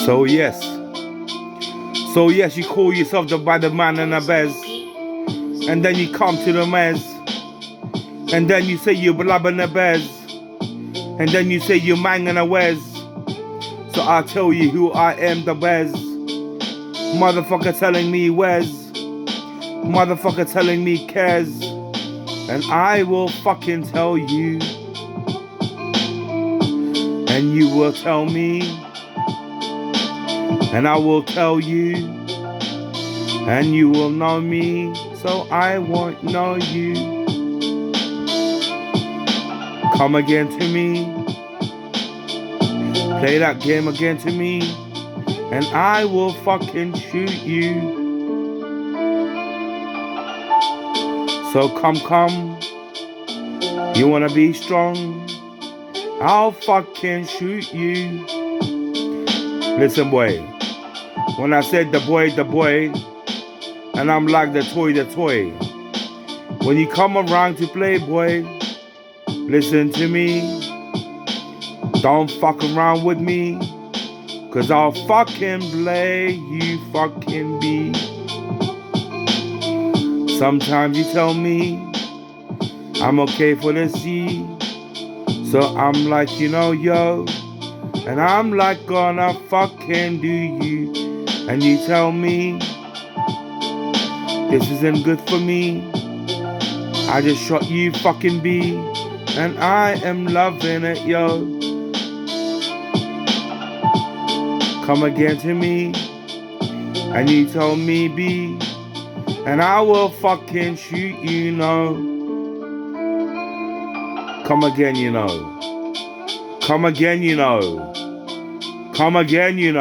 So yes. So yes, you call yourself the bad man and a bez. And then you come to the mez. And then you say you blab and a bez. And then you say you mang and a wez. So I'll tell you who I am, the bez. Motherfucker telling me where's. Motherfucker telling me cares. And I will fucking tell you. And you will tell me. And I will tell you. And you will know me. So I won't know you. Come again to me. Play that game again to me. And I will fucking shoot you. So come. You wanna be strong? I'll fucking shoot you. Listen, boy. When I said the boy, and I'm like the toy. When you come around to play, boy, listen to me. Don't fuck around with me. Cause I'll fucking play you fucking be. Sometimes you tell me I'm okay for the sea. So I'm like, yo. And I'm like gonna fucking do you. And you tell me this isn't good for me. I just shot you fucking B. And I am loving it, yo. Come again to me. And you tell me B. And I will fucking shoot you, Come again, Come again,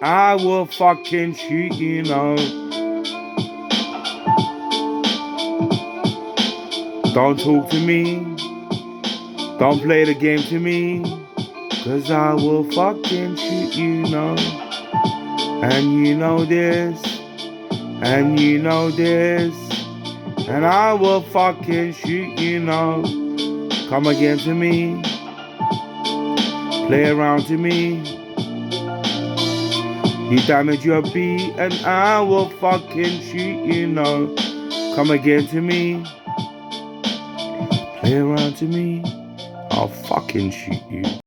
I will fucking shoot you, Don't talk to me. Don't play the game to me. Cause I will fucking shoot you, And you know this. And you know this. And I will fucking shoot you, Come again to me. Play around to me. You damage your beat and I will fucking shoot you, Come again to me. Play around to me. I'll fucking shoot you.